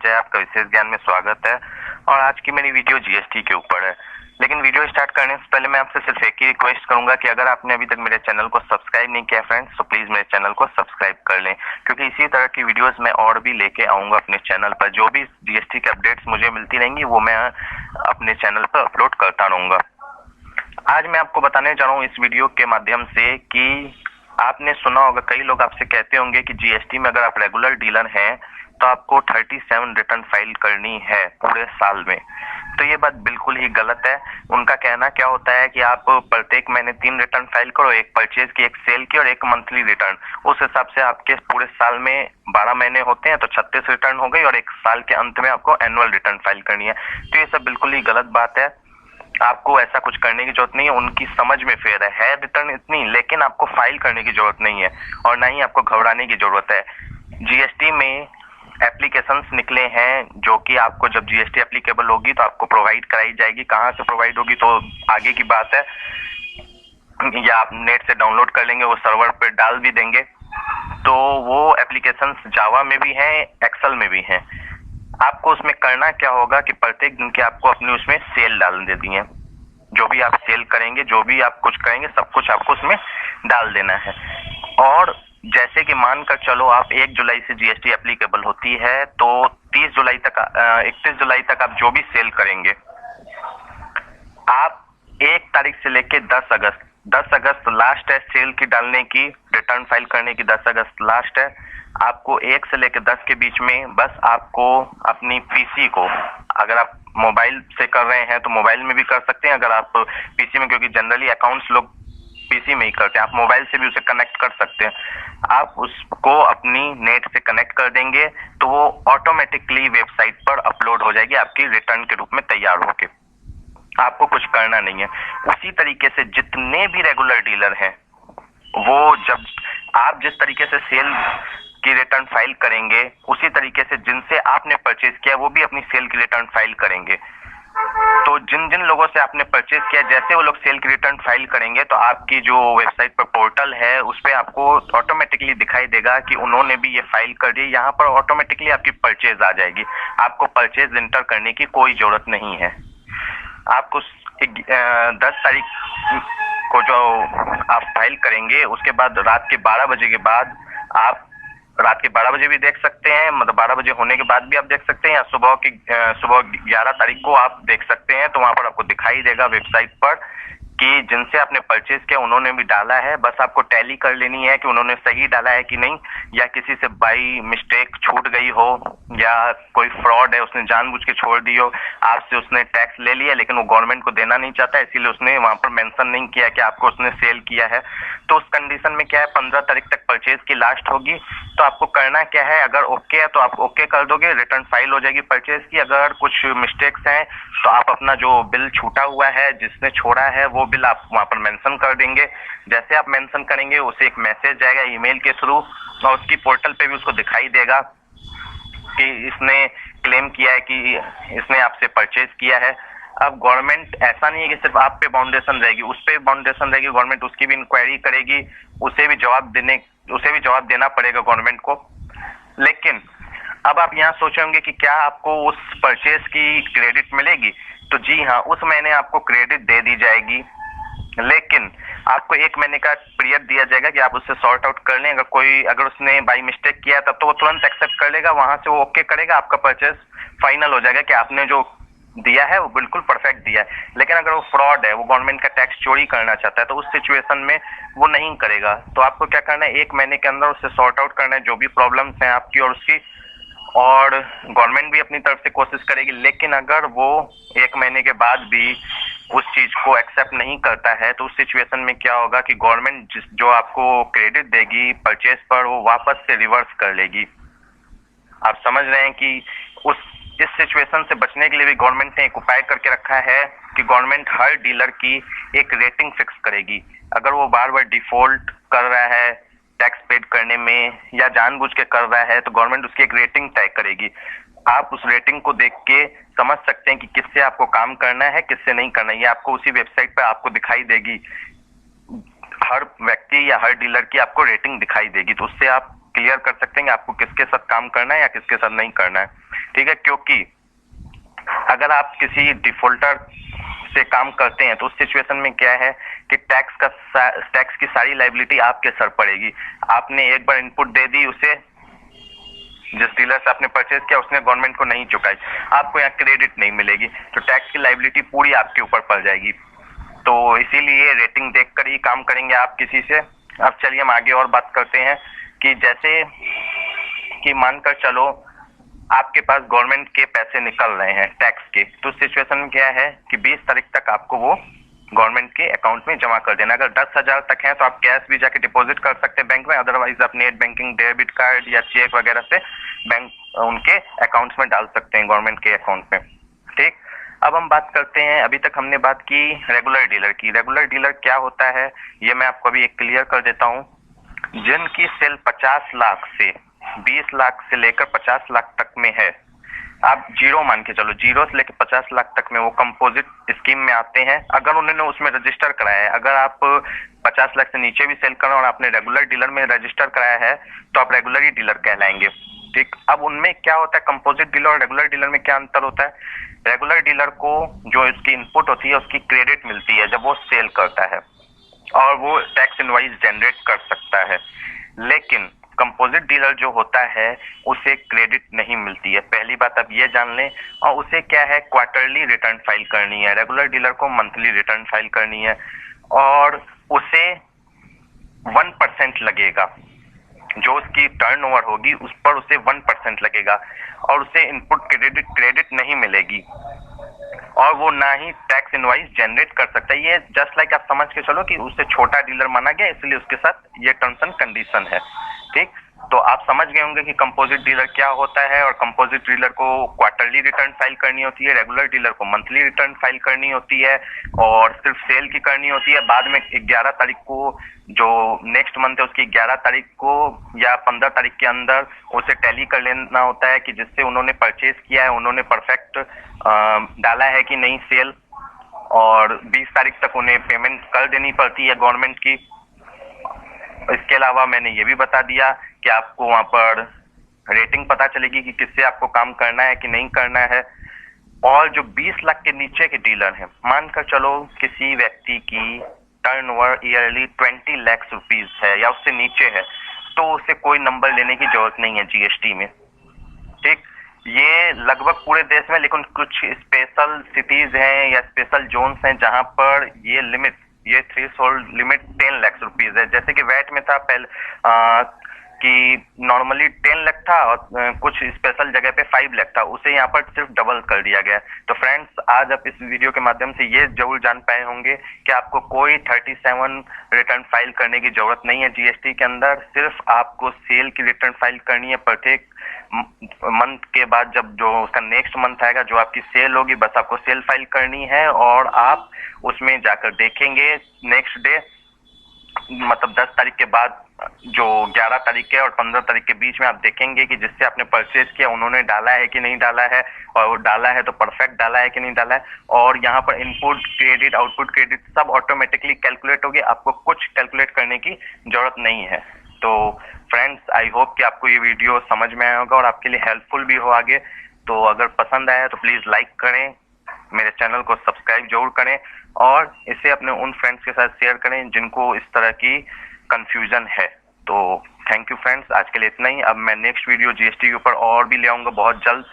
है, आपका विशेष ज्ञान में स्वागत है। और आज की मेरी वीडियो जीएसटी के ऊपर है। लेकिन वीडियो स्टार्ट करने से पहले मैं आपसे सिर्फ एक ही रिक्वेस्ट करूंगा कि अगर आपने अभी तक मेरे चैनल को सब्सक्राइब नहीं किया फ्रेंड्स, तो प्लीज मेरे चैनल को सब्सक्राइब कर लें, क्योंकि इसी तरह की वीडियोस मैं और भी लेके आऊंगा अपने चैनल पर। जो भी जीएसटी के अपडेट्स मुझे मिलती रहेंगी वो मैं अपने चैनल पर अपलोड करता रहूंगा। आज मैं आपको बताने जा रहा हूँ इस वीडियो के माध्यम से कि आपने सुना होगा, कई लोग आपसे कहते होंगे कि जीएसटी में अगर आप रेगुलर डीलर हैं तो आपको 37 रिटर्न फाइल करनी है पूरे साल में। तो ये बात बिल्कुल ही गलत है। उनका कहना क्या होता है कि आप प्रत्येक महीने 3 रिटर्न फाइल करो, एक परचेज की, एक सेल की और एक मंथली रिटर्न। उस हिसाब से आपके पूरे साल में 12 महीने होते हैं तो 36 रिटर्न हो गई, और एक साल के अंत में आपको एनुअल रिटर्न फाइल करनी है। तो ये सब बिल्कुल ही गलत बात है। आपको ऐसा कुछ करने की जरूरत नहीं है। उनकी समझ में फेर है रिटर्न इतनी, लेकिन आपको फाइल करने की जरूरत नहीं है और ना ही आपको घबराने की जरूरत है। जीएसटी में एप्लीकेशंस निकले हैं जो कि आपको जब जीएसटी एप्लीकेबल होगी तो आपको प्रोवाइड कराई जाएगी। कहाँ से प्रोवाइड होगी तो आगे की बात है, या आप नेट से डाउनलोड कर लेंगे, वो सर्वर पे डाल भी देंगे। तो वो एप्लीकेशंस जावा में भी हैं, एक्सेल में भी हैं। आपको उसमें करना क्या होगा कि प्रत्येक दिन के आपको अपनी उसमें सेल डाल दे दी है। जो भी आप सेल करेंगे, जो भी आप कुछ करेंगे, सब कुछ आपको उसमें डाल देना है। और जैसे कि मानकर चलो आप 1 जुलाई से जीएसटी एप्लीकेबल होती है, तो 31 जुलाई तक आप जो भी सेल करेंगे, आप 1 तारीख से लेके 10 अगस्त लास्ट है सेल की डालने की, रिटर्न फाइल करने की 10 अगस्त लास्ट है। आपको 1 से लेके 10 के बीच में बस आपको अपनी पीसी को, अगर आप मोबाइल से कर रहे हैं तो मोबाइल में भी कर सकते हैं, अगर आप पीसी में, क्योंकि जनरली अकाउंट्स लोग पीसी में ही करते हैं, आप मोबाइल से भी उसे कनेक्ट कर सकते हैं। आप उसको अपनी नेट से कनेक्ट कर देंगे तो वो ऑटोमेटिकली वेबसाइट पर अपलोड हो जाएगी आपकी रिटर्न के रूप में तैयार होके। आपको कुछ करना नहीं है। उसी तरीके से जितने भी रेगुलर डीलर हैं, वो जब आप जिस तरीके से सेल की रिटर्न फाइल करेंगे, उसी तरीके से जिनसे आपने परचेज किया वो भी अपनी सेल की रिटर्न फाइल करेंगे। तो जिन जिन लोगों से आपने परचेज किया, जैसे वो लोग सेल की रिटर्न फाइल करेंगे तो आपकी जो वेबसाइट पर पोर्टल है उस पर आपको ऑटोमेटिकली दिखाई देगा कि उन्होंने भी ये फाइल कर दी। यहाँ पर ऑटोमेटिकली आपकी परचेज आ जाएगी। आपको परचेज इंटर करने की कोई जरूरत नहीं है। आपको 10 तारीख को जो आप फाइल करेंगे, उसके बाद रात के 12 बजे के बाद, आप रात के 12 बजे भी देख सकते हैं, मतलब 12 बजे होने के बाद भी आप देख सकते हैं, या सुबह 11 तारीख को आप देख सकते हैं। तो वहां पर आपको दिखाई देगा वेबसाइट पर कि जिनसे आपने परचेज किया उन्होंने भी डाला है। बस आपको टैली कर लेनी है कि उन्होंने सही डाला है कि नहीं, या किसी से बाई मिस्टेक छूट गई हो, या कोई फ्रॉड है, उसने जानबूझ के छोड़ दी हो, आपसे उसने टैक्स ले लिया लेकिन वो गवर्नमेंट को देना नहीं चाहता, इसीलिए उसने वहां पर मेंशन नहीं किया कि आपको उसने सेल किया है। तो उस कंडीशन में क्या है, 15 तारीख तक परचेज की लास्ट होगी। तो आपको करना क्या है, अगर ओके है तो आप ओके कर दोगे, रिटर्न फाइल हो जाएगी परचेज की। अगर कुछ मिस्टेक्स हैं तो आप अपना जो बिल छूटा हुआ है, जिसने छोड़ा है, वो बिल आप वहां पर मेंशन कर देंगे। जैसे आप मेंशन करेंगे उसे एक मैसेज जाएगा ईमेल के थ्रू, और उसकी पोर्टल पे भी उसको दिखाई देगा कि इसने क्लेम किया है कि इसने आपसे परचेज किया है। अब गवर्नमेंट ऐसा नहीं है कि सिर्फ आप पे बाउंडेशन रहेगी, उस पे बाउंडेशन रहेगी। गवर्नमेंट उसकी भी इंक्वायरी करेगी, उसे भी जवाब देना पड़ेगा गवर्नमेंट को। लेकिन अब आप यहाँ सोचेंगे कि क्या आपको उस परचेज की क्रेडिट मिलेगी, तो जी हाँ, उस महीने आपको क्रेडिट दे दी जाएगी। लेकिन आपको 1 महीने का पीरियड दिया जाएगा कि आप उससे सॉर्ट आउट कर लें। अगर उसने बाई मिस्टेक किया तब तो वो तुरंत एक्सेप्ट कर लेगा, वहां से वो ओके करेगा, आपका परचेज फाइनल हो जाएगा कि आपने जो दिया है वो बिल्कुल परफेक्ट दिया है। लेकिन अगर वो फ्रॉड है, वो गवर्नमेंट का टैक्स चोरी करना चाहता है, तो उस सिचुएशन में वो नहीं करेगा। तो आपको क्या करना है, 1 महीने के अंदर उससे सॉर्ट आउट करना है जो भी प्रॉब्लम्स हैं आपकी और उसकी, और गवर्नमेंट भी अपनी तरफ से कोशिश करेगी। लेकिन अगर वो 1 महीने के बाद भी उस चीज को एक्सेप्ट नहीं करता है, तो उस सिचुएशन में क्या होगा कि गवर्नमेंट जो आपको क्रेडिट देगी परचेज पर, वो वापस से रिवर्स कर लेगी। आप समझ रहे हैं कि इस सिचुएशन से बचने के लिए भी गवर्नमेंट ने एक उपाय करके रखा है कि गवर्नमेंट हर डीलर की एक रेटिंग फिक्स करेगी। अगर वो बार बार डिफॉल्ट कर रहा है टैक्स पेड करने में, या जानबूझ के कर रहा है, तो गवर्नमेंट उसकी एक रेटिंग तय करेगी। आप उस रेटिंग को देख के समझ सकते हैं कि किससे आपको काम करना है, किससे नहीं करना है। ये आपको उसी वेबसाइट पर आपको दिखाई देगी। हर व्यक्ति या हर डीलर की आपको रेटिंग दिखाई देगी, तो उससे आप क्लियर कर सकते हैं कि आपको किसके साथ काम करना है या किसके साथ नहीं करना है। ठीक है, क्योंकि अगर आप किसी डिफॉल्टर से काम करते हैं तो उस सिचुएशन में क्या है कि टैक्स की सारी लाइबिलिटी आपके सर पड़ेगी। आपने एक बार इनपुट दे दी, उसे जिस डीलर से आपने परचेज किया उसने गवर्नमेंट को नहीं चुकाई, आपको यहाँ क्रेडिट नहीं मिलेगी, तो टैक्स की लाइबिलिटी पूरी आपके ऊपर पड़ जाएगी। तो इसीलिए रेटिंग देखकर ही काम करेंगे आप किसी से। अब चलिए हम आगे और बात करते हैं कि जैसे कि मानकर चलो आपके पास गवर्नमेंट के पैसे निकल रहे हैं टैक्स के, तो सिचुएशन में क्या है कि 20 तारीख तक आपको वो गवर्नमेंट के अकाउंट में जमा कर देना। अगर 10,000 तक है तो आप कैश भी जाके डिपॉजिट कर सकते हैं बैंक में, अदरवाइज आप नेट बैंकिंग, डेबिट कार्ड या चेक वगैरह से बैंक उनके अकाउंट्स में डाल सकते हैं, गवर्नमेंट के अकाउंट में। ठीक, अब हम बात करते हैं, अभी तक हमने बात की रेगुलर डीलर की। रेगुलर डीलर क्या होता है ये मैं आपको अभी एक क्लियर कर देता हूँ। जिनकी सेल 50 लाख से 20 लाख से लेकर 50 लाख तक में है, आप जीरो मान के चलो, जीरो से लेकर 50 लाख तक में वो कंपोजिट स्कीम में आते हैं। अगर उन्होंने उसमें रजिस्टर कराया है, अगर आप 50 लाख से नीचे भी सेल कर रहे हैं और आपने रेगुलर डीलर में रजिस्टर कराया है तो आप रेगुलर ही डीलर कहलाएंगे। ठीक, अब उनमें क्या होता है, कंपोजिट डीलर और रेगुलर डीलर में क्या अंतर होता है? रेगुलर डीलर को जो इसकी इनपुट होती है उसकी क्रेडिट मिलती है जब वो सेल करता है और वो टैक्स इनवॉइस जनरेट कर सकता है, लेकिन कंपोजिट डीलर जो होता है उसे क्रेडिट नहीं मिलती है। पहली बात आप ये जान लें। और उसे क्या है, क्वार्टरली रिटर्न फाइल करनी है। रेगुलर डीलर को मंथली रिटर्न फाइल करनी है और उसे 1% लगेगा, जो उसकी टर्नओवर होगी उस पर उसे 1% लगेगा और उसे इनपुट क्रेडिट नहीं मिलेगी और वो ना ही टैक्स इनवॉइस जनरेट कर सकता है। ये जस्ट लाइक आप समझ के चलो कि उससे छोटा डीलर माना गया, इसलिए उसके साथ ये टर्म्स एंड कंडीशन है। ठीक, तो आप समझ गए होंगे कि कंपोजिट डीलर क्या होता है। और कंपोजिट डीलर को क्वार्टरली रिटर्न फाइल करनी होती है, रेगुलर डीलर को मंथली रिटर्न फाइल करनी होती है और सिर्फ सेल की करनी होती है। बाद में 11 तारीख को, जो नेक्स्ट मंथ है उसकी 11 तारीख को या 15 तारीख के अंदर उसे टैली कर लेना होता है कि जिससे उन्होंने परचेज किया है उन्होंने परफेक्ट डाला है कि नहीं सेल, और 20 तारीख तक उन्हें पेमेंट कर देनी पड़ती है गवर्नमेंट की। इसके अलावा मैंने ये भी बता दिया कि आपको वहां पर रेटिंग पता चलेगी कि किससे आपको काम करना है कि नहीं करना है। और जो 20 लाख के नीचे के डीलर हैं, मानकर चलो किसी व्यक्ति की टर्नओवर ईयरली 20 लाख रुपीज है या उससे नीचे है, तो उसे कोई नंबर लेने की जरूरत नहीं है जीएसटी में। ठीक, ये लगभग पूरे देश में, लेकिन कुछ स्पेशल सिटीज हैं या स्पेशल जोन्स हैं जहां पर ये थ्रेशोल्ड लिमिट 10 लाख रुपीज है। जैसे कि वैट में था पहले कि नॉर्मली 10 लाख था और कुछ स्पेशल जगह पे 5 लाख था, उसे यहाँ पर सिर्फ डबल कर दिया गया। तो फ्रेंड्स, आज आप इस वीडियो के माध्यम से ये जरूर जान पाए होंगे कि आपको कोई 37 रिटर्न फाइल करने की जरूरत नहीं है जीएसटी के अंदर। सिर्फ आपको सेल की रिटर्न फाइल करनी है प्रत्येक मंथ के बाद। जब जो उसका नेक्स्ट मंथ आएगा, जो आपकी सेल होगी, बस आपको सेल फाइल करनी है और आप उसमें जाकर देखेंगे नेक्स्ट डे, मतलब 10 तारीख के बाद, जो 11 तारीख के और 15 तारीख के बीच में आप देखेंगे कि जिससे आपने परचेज किया उन्होंने डाला है कि नहीं डाला है, और वो डाला है तो परफेक्ट डाला है कि नहीं डाला है। और यहाँ पर इनपुट क्रेडिट, आउटपुट क्रेडिट सब ऑटोमेटिकली कैलकुलेट होगी, आपको कुछ कैलकुलेट करने की जरूरत नहीं है। तो फ्रेंड्स, आई होप कि आपको ये वीडियो समझ में आया होगा और आपके लिए हेल्पफुल भी हो आगे। तो अगर पसंद आया तो प्लीज लाइक करें, मेरे चैनल को सब्सक्राइब जरूर करें और इसे अपने उन फ्रेंड्स के साथ शेयर करें जिनको इस तरह की कंफ्यूजन है। तो थैंक यू फ्रेंड्स, आज के लिए इतना ही। अब मैं नेक्स्ट वीडियो जीएसटी के ऊपर और भी ले आऊंगा बहुत जल्द।